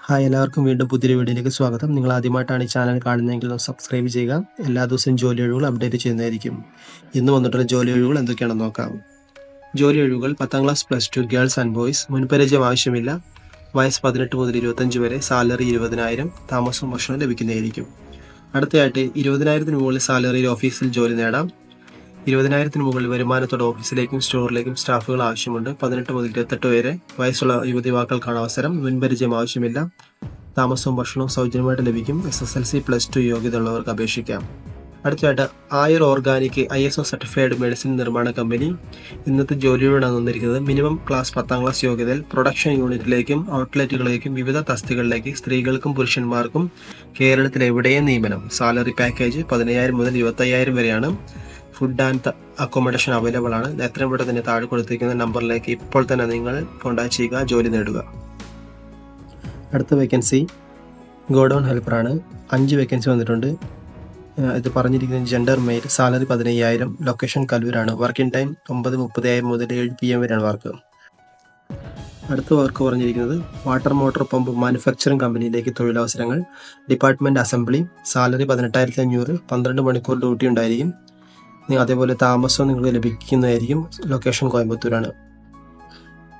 Hi, എല്ലാവർക്കും വീണ്ടും പുതിയൊരു വീഡിയോയിലേക്ക് സ്വാഗതം. നിങ്ങൾ ആദ്യമായിട്ടാണ് ഈ ചാനൽ കാണുന്നതെങ്കിൽ ഒന്ന് സബ്സ്ക്രൈബ് ചെയ്യുക. എല്ലാ ദിവസവും ജോലി ഒഴിവുകൾ അപ്ഡേറ്റ് ചെയ്യുന്നതായിരിക്കും. ഇന്ന് വന്നിട്ടുള്ള ജോലി ഒഴിവുകൾ എന്തൊക്കെയാണെന്ന് നോക്കാം. ജോലി ഒഴിവുകൾ 10ാം ക്ലാസ് +2 ഗേൾസ് ആൻഡ് ബോയ്സ്. മുൻപരിചയം ആവശ്യമില്ല. വയസ്സ് 18 മുതൽ 25 വരെ. സാലറി 20,000. താമസവും ഭക്ഷണവും ലഭിക്കുന്നതായിരിക്കും. അടുത്തതായിട്ട് 20,000 മുകളിൽ സാലറിയിൽ ഓഫീസിൽ ജോലി നേടാം. 20,000 മുകളിൽ വരുമാനത്തോടെ ഓഫീസിലേക്കും സ്റ്റോറിലേക്കും സ്റ്റാഫുകൾ ആവശ്യമുണ്ട്. 18 മുതൽ 28 വരെ വയസ്സുള്ള യുവതിവാക്കൾക്കാണ് അവസരം. മുൻപരിചയം ആവശ്യമില്ല. താമസവും ഭക്ഷണവും സൗജന്യമായിട്ട് ലഭിക്കും. SSLC +2 യോഗ്യത ഉള്ളവർക്ക് അപേക്ഷിക്കാം. അടുത്തതായിട്ട് ആയുർ ഓർഗാനിക് ISO സർട്ടിഫൈഡ് മെഡിസിൻ നിർമ്മാണ കമ്പനി. ഇന്നത്തെ ജോലിയോടാണ് വന്നിരിക്കുന്നത്. മിനിമം ക്ലാസ് 10ാം ക്ലാസ് യോഗ്യതയിൽ പ്രൊഡക്ഷൻ യൂണിറ്റിലേക്കും ഔട്ട്ലെറ്റുകളിലേക്കും വിവിധ തസ്തികകളിലേക്ക് സ്ത്രീകൾക്കും പുരുഷന്മാർക്കും കേരളത്തിൽ എവിടെയും നിയമനം. സാലറി പാക്കേജ് 15,000 മുതൽ 25,000 വരെയാണ്. ഫുഡ് ആൻഡ് അക്കോമഡേഷൻ അവൈലബിൾ ആണ്. എത്രയും പെട്ടെന്ന് തന്നെ താഴെ കൊടുത്തിരിക്കുന്ന നമ്പറിലേക്ക് ഇപ്പോൾ തന്നെ നിങ്ങൾ കോൺടാക്ട് ചെയ്യുക, ജോലി നേടുക. അടുത്ത വേക്കൻസി ഗോഡൗൺ ഹെൽപ്പറാണ്. 5 വേക്കൻസി വന്നിട്ടുണ്ട്. ഇത് പറഞ്ഞിരിക്കുന്നത് ജെൻഡർ മെയിൽ. സാലറി 15,000. ലൊക്കേഷൻ കല്ലൂരാണ്. വർക്കിംഗ് ടൈം 9:30 AM മുതൽ 7 PM വരെയാണ് വർക്ക്. അടുത്ത വർക്ക് പറഞ്ഞിരിക്കുന്നത് വാട്ടർ മോട്ടോർ പമ്പ് മാനുഫാക്ചറിംഗ് കമ്പനിയിലേക്ക് തൊഴിലവസരങ്ങൾ. Department assembly. സാലറി 18,500. 12 മണിക്കൂർ ഡ്യൂട്ടി ഉണ്ടായിരിക്കും. അതേപോലെ താമസം നിങ്ങൾക്ക് ലഭിക്കുന്നതായിരിക്കും. ലൊക്കേഷൻ കോയമ്പത്തൂരാണ്.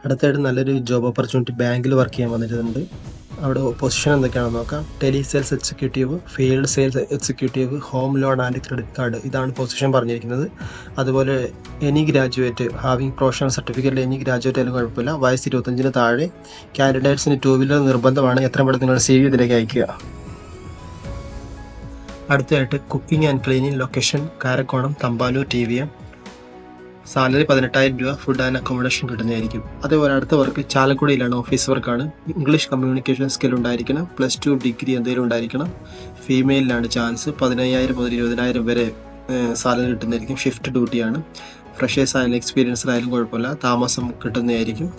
അടുത്തായിട്ട് നല്ലൊരു ജോബ് ഓപ്പർച്യൂണിറ്റി ബാങ്കിൽ വർക്ക് ചെയ്യാൻ വന്നിട്ടുണ്ട്. അവിടെ പൊസിഷൻ എന്തൊക്കെയാണെന്ന് നോക്കാം. Tele sales executive, field sales executive, home loan and credit card. ഇതാണ് പൊസിഷൻ പറഞ്ഞിരിക്കുന്നത്. അതുപോലെ any graduate having professional certificate. Any graduate ആയാലും കുഴപ്പമില്ല. വയസ്സ് 25 താഴെ. കാൻഡിഡേറ്റ്സിന് 2 വീലർ നിർബന്ധമാണ്. എത്രയും പെട്ടെന്ന് നിങ്ങൾ CV ഇതിലേക്ക് അയക്കുക. അടുത്തതായിട്ട് cooking and cleaning. Location Karakonam, Thampanoor, TVM. Salary 18,000 രൂപ. ഫുഡ് ആൻഡ് അക്കോമഡേഷൻ കിട്ടുന്നതായിരിക്കും. അതേപോലെ അടുത്ത വർക്ക് ചാലക്കുടിയിലാണ്. ഓഫീസ് വർക്കാണ്. ഇംഗ്ലീഷ് കമ്മ്യൂണിക്കേഷൻ സ്കിൽ ഉണ്ടായിരിക്കണം. +2 ഡിഗ്രി എന്തെങ്കിലും ഉണ്ടായിരിക്കണം. ഫീമെയിലിനാണ് ചാൻസ്. 15,000 മുതൽ 20,000 വരെ സാലറി കിട്ടുന്നതായിരിക്കും. ഷിഫ്റ്റ് ഡ്യൂട്ടിയാണ്. ഫ്രഷേഴ്സ് ആയാലും എക്സ്പീരിയൻസ്ഡ് ആയാലും കുഴപ്പമില്ല. താമസം കിട്ടുന്നതായിരിക്കും.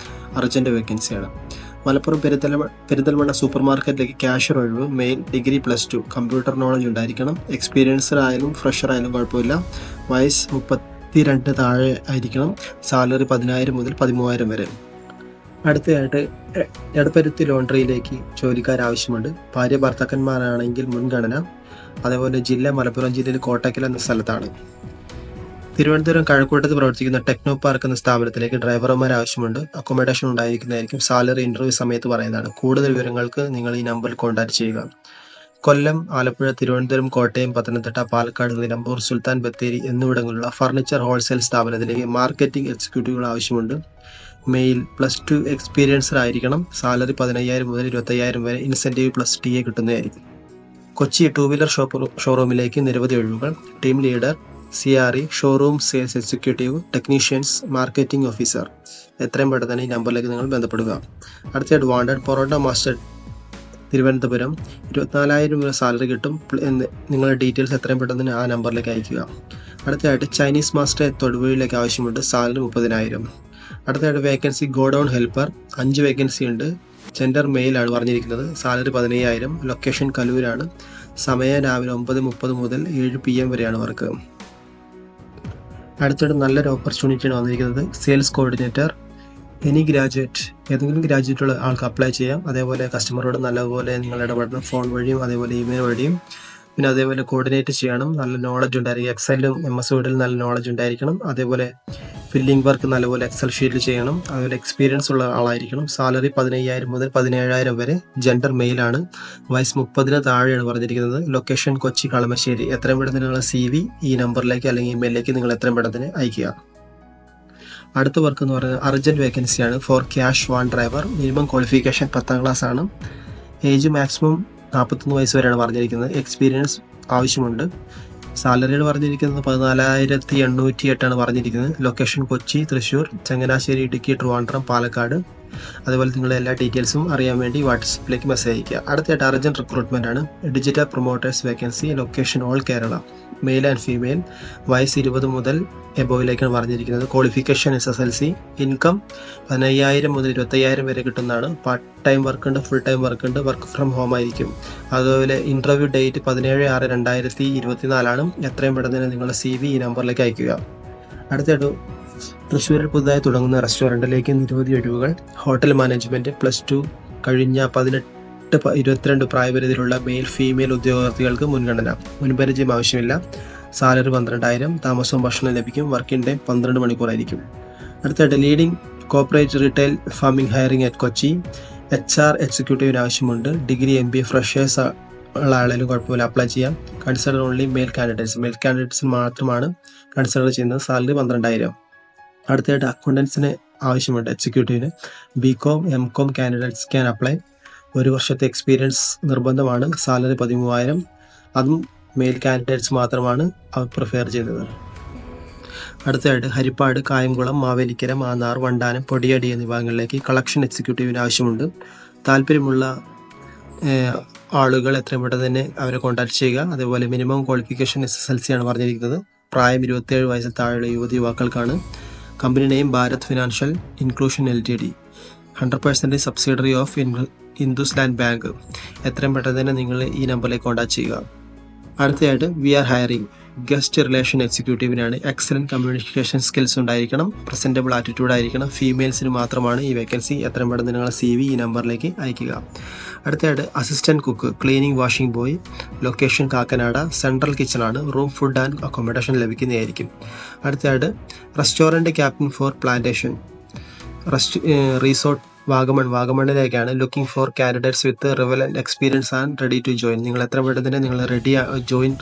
അർജൻറ്റ് വേക്കൻസിയാണ്. മലപ്പുറം പെരിന്തൽമണ്ണ സൂപ്പർ മാർക്കറ്റിലേക്ക് ക്യാഷ്യർ ഒഴിവ്. Male, degree +2. കമ്പ്യൂട്ടർ നോളജ് ഉണ്ടായിരിക്കണം. എക്സ്പീരിയൻസ്ഡ് ആയാലും ഫ്രഷർ ആയാലും കുഴപ്പമില്ല. വയസ്സ് 32 താഴെ ആയിരിക്കണം. സാലറി 10,000 മുതൽ 13,000 വരെ. അടുത്തതായിട്ട് എടപ്പരുത്തി ലോണ്ടറിയിലേക്ക് ജോലിക്കാർ ആവശ്യമുണ്ട്. ഭാര്യ ഭർത്താക്കന്മാരാണെങ്കിൽ മുൻഗണന. അതേപോലെ ജില്ല മലപ്പുറം ജില്ലയിൽ കോട്ടക്കൽ എന്ന സ്ഥലത്താണ്. തിരുവനന്തപുരം കഴക്കൂട്ടത്ത് പ്രവർത്തിക്കുന്ന ടെക്നോ പാർക്ക് എന്ന സ്ഥാപനത്തിലേക്ക് ഡ്രൈവർമാർ ആവശ്യമുണ്ട്. അക്കോമഡേഷൻ ഉണ്ടായിരിക്കുന്നതായിരിക്കും. സാലറി ഇന്റർവ്യൂ സമയത്ത് പറയുന്നതാണ്. കൂടുതൽ വിവരങ്ങൾക്ക് നിങ്ങൾ ഈ നമ്പറിൽ കോൺടാക്ട് ചെയ്യുക. കൊല്ലം, ആലപ്പുഴ, തിരുവനന്തപുരം, കോട്ടയം, പത്തനംതിട്ട, പാലക്കാട്, നിലമ്പൂർ, സുൽത്താൻ ബത്തേരി എന്നിവിടങ്ങളിലുള്ള ഫർണിച്ചർ ഹോൾസെയിൽ സ്ഥാപനത്തിലേക്ക് മാർക്കറ്റിംഗ് എക്സിക്യൂട്ടീവുകൾ ആവശ്യമുണ്ട്. മെയിൽ, +2 എക്സ്പീരിയൻസ്ഡ് ആയിരിക്കണം. സാലറി 15,000 മുതൽ 25,000 വരെ. ഇൻസെന്റീവ് +TA കിട്ടുന്നതായിരിക്കും. കൊച്ചി 2 വീലർ ഷോറൂമിലേക്ക് നിരവധി ഒഴിവുകൾ. Team leader, CRE, showroom sales executive, technicians, marketing officer. എത്രയും പെട്ടെന്ന് തന്നെ ഈ നമ്പറിലേക്ക് നിങ്ങൾ ബന്ധപ്പെടുക. അടുത്തതായിട്ട് വാണ്ടഡ് പൊറോട്ട മാസ്റ്റർ തിരുവനന്തപുരം. 24,000 രൂപ സാലറി കിട്ടും. നിങ്ങളുടെ ഡീറ്റെയിൽസ് എത്രയും പെട്ടെന്ന് ആ നമ്പറിലേക്ക് അയക്കുക. അടുത്തതായിട്ട് ചൈനീസ് മാസ്റ്റർ തൊടുപുഴയിലേക്ക് ആവശ്യമുണ്ട്. സാലറി 30,000. അടുത്തതായിട്ട് വേക്കൻസി ഗോഡൗൺ ഹെൽപ്പർ. 5 വേക്കൻസി ഉണ്ട്. ജെൻഡർ മെയിലാണ് പറഞ്ഞിരിക്കുന്നത്. സാലറി 15,000. ലൊക്കേഷൻ കലൂരാണ്. സമയം രാവിലെ 9:30 മുതൽ 7 PM വരെയാണ് വർക്ക്. അടുത്തിടെ നല്ലൊരു ഓപ്പർച്യൂണിറ്റിയാണ് വന്നിരിക്കുന്നത്. Sales coordinator. എനി ഗ്രാജുവേറ്റ്, ഏതെങ്കിലും ഗ്രാജുവേറ്റ് ഉള്ള ആൾക്ക് അപ്ലൈ ചെയ്യാം. അതേപോലെ കസ്റ്റമറോട് നല്ലപോലെ നിങ്ങൾ ഇടപെടണം. ഫോൺ വഴിയും അതേപോലെ ഇമെയിൽ വഴിയും. പിന്നെ അതേപോലെ കോർഡിനേറ്റ് ചെയ്യണം. നല്ല നോളജ് ഉണ്ടായിരിക്കും. എക്സലും MS വേർഡിലും നല്ല നോളജ് ഉണ്ടായിരിക്കണം. അതേപോലെ ഫില്ലിംഗ് വർക്ക് നല്ലപോലെ എക്സൽ ഷീറ്റിൽ ചെയ്യണം. അതുപോലെ എക്സ്പീരിയൻസ് ഉള്ള ആളായിരിക്കണം. സാലറി 15,000 മുതൽ 17,000 വരെ. ജെൻഡർ മെയിലാണ്. വയസ്സ് 30 താഴെയാണ് പറഞ്ഞിരിക്കുന്നത്. ലൊക്കേഷൻ കൊച്ചി, കളമശ്ശേരി. എത്രയും പെട്ടെന്ന് നിങ്ങളുടെ CV ഈ നമ്പറിലേക്ക് അല്ലെങ്കിൽ ഇമെയിലിലേക്ക് നിങ്ങൾ എത്രയും പെട്ടെന്ന് അയക്കുക. അടുത്ത വർക്ക് എന്ന് പറയുന്നത് അർജന്റ് വേക്കൻസിയാണ്. For cash van driver. Minimum qualification 10ാം class ആണ്. ഏജ് മാക്സിമം 41 വയസ്സ് വരെയാണ് പറഞ്ഞിരിക്കുന്നത്. എക്സ്പീരിയൻസ് ആവശ്യമുണ്ട്. സാലറിയാണ് പറഞ്ഞിരിക്കുന്നത് 14,808 പറഞ്ഞിരിക്കുന്നത്. ലൊക്കേഷൻ കൊച്ചി, തൃശ്ശൂർ, ചങ്ങനാശ്ശേരി, ഇടുക്കി, ട്രിവാൻഡ്രം, പാലക്കാട്. അതുപോലെ നിങ്ങളുടെ എല്ലാ ഡീറ്റെയിൽസും അറിയാൻ വേണ്ടി വാട്സപ്പിലേക്ക് മെസ്സേജ് അയക്കുക. അടുത്തായിട്ട് അർജന്റ് റിക്രൂട്ട്മെന്റ് ആണ്. Digital promoters vacancy. Location all Kerala. Male and female. വയസ്സ് 20 മുതൽ എബോയിലേക്കാണ് പറഞ്ഞിരിക്കുന്നത്. Qualification SSLC. ഇൻകം 15,000 മുതൽ 25,000 വരെ കിട്ടുന്നതാണ്. പാർട്ട് ടൈം വർക്ക് ഉണ്ട്, ഫുൾ ടൈം വർക്ക് ഉണ്ട്. വർക്ക് ഫ്രം ഹോം ആയിരിക്കും. അതുപോലെ ഇന്റർവ്യൂ ഡേറ്റ് 17/6/2024 എത്രയും പെട്ടെന്ന് തന്നെ നിങ്ങളുടെ CV ഈ നമ്പറിലേക്ക് അയക്കുക. അടുത്തായിട്ട് തൃശ്ശൂരിൽ പുതുതായി തുടങ്ങുന്ന റെസ്റ്റോറൻറ്റിലേക്ക് നിരവധി ഒഴിവുകൾ. ഹോട്ടൽ മാനേജ്മെൻറ്റ് +2 കഴിഞ്ഞ 18 18-22 പ്രായപരിധിയിലുള്ള മെയിൽ ഫീമെയിൽ ഉദ്യോഗാർത്ഥികൾക്ക് മുൻഗണന. മുൻപരിചയം ആവശ്യമില്ല. സാലറി 12,000. താമസവും ഭക്ഷണം ലഭിക്കും. Working time 12 മണിക്കൂറായിരിക്കും. അടുത്തായിട്ട് leading corporate retail farming hiring at Kochi. HR എക്സിക്യൂട്ടീവിന് ആവശ്യമുണ്ട്. ഡിഗ്രി MBA ഫ്രഷേഴ്സ് ഉള്ള ആളായാലും കുഴപ്പമില്ല, അപ്ലൈ ചെയ്യാം. കൺസിഡർ ഓൺലി മെയിൽ കാൻഡിഡേറ്റ്സിന് മാത്രമാണ് കൺസിഡർ ചെയ്യുന്നത്. സാലറി 12,000. അടുത്തായിട്ട് അക്കൗണ്ടൻസിന് ആവശ്യമുണ്ട്. എക്സിക്യൂട്ടീവിന് BCom MCom candidates can apply. 1 വർഷത്തെ എക്സ്പീരിയൻസ് നിർബന്ധമാണ്. സാലറി 13,000. അതും മെയിൽ കാൻഡിഡേറ്റ്സ് മാത്രമാണ് അവർ പ്രിഫെയർ ചെയ്യുന്നത്. അടുത്തതായിട്ട് ഹരിപ്പാട്, കായംകുളം, മാവേലിക്കര, മാന്നാർ, വണ്ടാനം, പൊടിയടി എന്നീ ഭാഗങ്ങളിലേക്ക് കളക്ഷൻ എക്സിക്യൂട്ടീവിന് ആവശ്യമുണ്ട്. താല്പര്യമുള്ള ആളുകൾ എത്രയും പെട്ടെന്ന് തന്നെ അവരെ കോൺടാക്ട് ചെയ്യുക. അതേപോലെ മിനിമം ക്വാളിഫിക്കേഷൻ SSLC ആണ് പറഞ്ഞിരിക്കുന്നത്. പ്രായം 27 വയസ്സിൽ താഴെയുള്ള യുവാക്കൾക്കാണ്. Company name Bharat financial inclusion LTD. 100% subsidiary of Hindustan bank. എത്രയും പെട്ടെന്ന് തന്നെ നിങ്ങൾ ഈ നമ്പറിലേക്ക് കോൺടാക്ട് ചെയ്യുക. അടുത്തതായിട്ട് we are hiring guest relation എക്സിക്യൂട്ടീവിനാണ്. എക്സലന്റ് കമ്മ്യൂണിക്കേഷൻ സ്കിൽസ് ഉണ്ടായിരിക്കണം. പ്രസന്റബിൾ ആറ്റിറ്റ്യൂഡ് ആയിരിക്കണം. ഫീമെയിൽസിന് മാത്രമാണ് ഈ വേക്കൻസി. എത്രയും പെട്ടെന്ന് നിങ്ങളുടെ CV ഈ നമ്പറിലേക്ക് അയക്കുക. അടുത്തതായിട്ട് assistant cook, cleaning, washing boy. Location Kakkanad. Central കിച്ചണാണ്. റൂം, ഫുഡ് ആൻഡ് അക്കോമഡേഷൻ ലഭിക്കുന്നതായിരിക്കും. അടുത്തതായിട്ട് restaurant captain for plantation resort വാഗമണ്ണിലേക്കാണ്. Looking for candidates with relevant experience and ready to join. നിങ്ങൾ എത്ര പെട്ടെന്ന് തന്നെ നിങ്ങൾ ജോയിൻ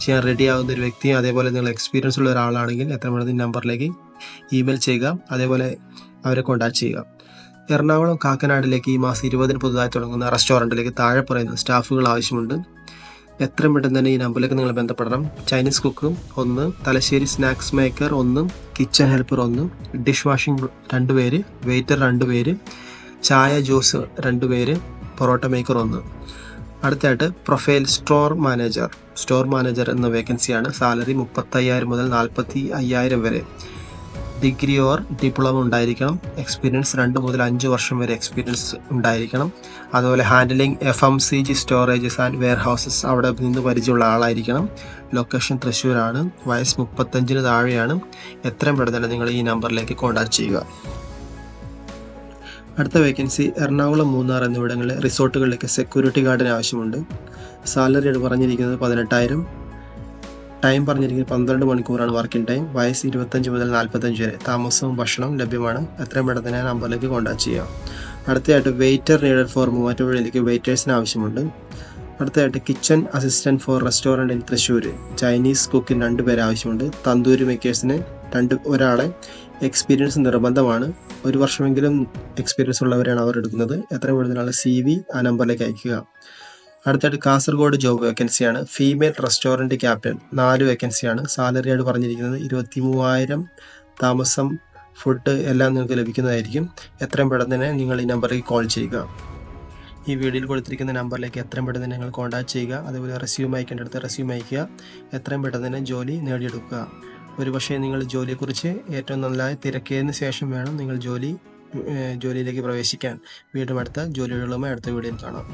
ചെയ്യാൻ റെഡി ആവുന്ന ഒരു വ്യക്തിയും അതേപോലെ നിങ്ങൾ എക്സ്പീരിയൻസ് ഉള്ള ഒരാളാണെങ്കിൽ എത്ര പെട്ടെന്ന് നമ്പറിലേക്ക് ഇമെയിൽ ചെയ്യുക. അതേപോലെ അവരെ കോൺടാക്ട് ചെയ്യുക. എറണാകുളം കാക്കനാടിലേക്ക് ഈ മാസം 20 പുതുതായി തുടങ്ങുന്ന റെസ്റ്റോറൻറ്റിലേക്ക് താഴെ പറയുന്ന സ്റ്റാഫുകൾ ആവശ്യമുണ്ട്. എത്രയും പെട്ടെന്ന് തന്നെ ഈ നമ്പറിലേക്ക് നിങ്ങൾ ബന്ധപ്പെടണം. Chinese cook 1, Thalassery snacks maker 1, kitchen helper 1, dish washing 2 പേര്, വെയിറ്റർ 2 പേര്, ചായ ജ്യൂസ് 2 പേര്, പൊറോട്ട മേക്കർ 1. അടുത്തായിട്ട് പ്രൊഫൈൽ സ്റ്റോർ മാനേജർ എന്ന വേക്കൻസിയാണ്. സാലറി 35,000 മുതൽ 45,000 വരെ. ഡിഗ്രി ഓർ ഡിപ്ലോമ ഉണ്ടായിരിക്കണം. എക്സ്പീരിയൻസ് 2 മുതൽ 5 വർഷം വരെ എക്സ്പീരിയൻസ് ഉണ്ടായിരിക്കണം. അതുപോലെ handling FMCG storages and warehouses അവിടെ നിന്ന് പരിചയമുള്ള ആളായിരിക്കണം. ലൊക്കേഷൻ തൃശ്ശൂരാണ്. വയസ്സ് 35-ന് താഴെയാണ്. എത്രയും പെട്ടെന്ന് നിങ്ങൾ ഈ നമ്പറിലേക്ക് കോൺടാക്ട് ചെയ്യുക. അടുത്ത വേക്കൻസി എറണാകുളം, മൂന്നാർ എന്നിവിടങ്ങളിലെ റിസോർട്ടുകളിലേക്ക് സെക്യൂരിറ്റി ഗാർഡിന് ആവശ്യമുണ്ട്. സാലറി പറഞ്ഞിരിക്കുന്നത് 18,000. ടൈം പറഞ്ഞിരിക്കുന്നത് 12 മണിക്കൂറാണ് വർക്കിംഗ് ടൈം. വയസ്സ് 25 മുതൽ 45 വരെ. താമസവും ഭക്ഷണവും ലഭ്യമാണ്. എത്രയും പെട്ടെന്ന് തന്നെ നമ്പറിലേക്ക് കോൺടാക്ട് ചെയ്യാം. അടുത്തതായിട്ട് വെയിറ്റർ നീഡഡ് ഫോർ മൂവാറ്റുപുഴയിലേക്ക് വെയിറ്റേഴ്സിന് ആവശ്യമുണ്ട്. അടുത്തതായിട്ട് kitchen assistant for restaurant in Thrissur. Chinese കുക്കിന് 2 പേരെ ആവശ്യമുണ്ട്. തന്തൂരി മേക്കേഴ്സിന് ഒരാളെ. എക്സ്പീരിയൻസ് നിർബന്ധമാണ്. 1 വർഷമെങ്കിലും എക്സ്പീരിയൻസ് ഉള്ളവരാണ് അവർ എടുക്കുന്നത്. എത്രയും പെട്ടെന്ന് CV ആ നമ്പറിലേക്ക് അയക്കുക. അടുത്തായിട്ട് കാസർഗോഡ് ജോബ് വേക്കൻസിയാണ്. ഫീമെയിൽ റെസ്റ്റോറൻറ്റ് ക്യാപ്റ്റൻ 4 വേക്കൻസിയാണ്. സാലറി ആയിട്ട് പറഞ്ഞിരിക്കുന്നത് 23,000. താമസം, ഫുഡ് എല്ലാം നിങ്ങൾക്ക് ലഭിക്കുന്നതായിരിക്കും. എത്രയും പെട്ടെന്ന് തന്നെ നിങ്ങൾ ഈ നമ്പറിലേക്ക് കോൾ ചെയ്യുക. ഈ വീഡിയോയിൽ കൊടുത്തിരിക്കുന്ന നമ്പറിലേക്ക് എത്രയും പെട്ടെന്ന് തന്നെ നിങ്ങൾ കോൺടാക്ട് ചെയ്യുക. അതുപോലെ റെസ്യൂം അയക്കേണ്ടടുത്ത് റെസ്യൂം അയക്കുക. എത്രയും പെട്ടെന്ന് തന്നെ ജോലി നേടിയെടുക്കുക. ഒരുപക്ഷെ നിങ്ങൾ ജോലിയെക്കുറിച്ച് ഏറ്റവും നന്നായി തിരക്കിയതിന് ശേഷം വേണം നിങ്ങൾ ജോലിയിലേക്ക് പ്രവേശിക്കാൻ. വീണ്ടും അടുത്ത ജോലികളുമായി അടുത്ത വീഡിയോയിൽ കാണാം.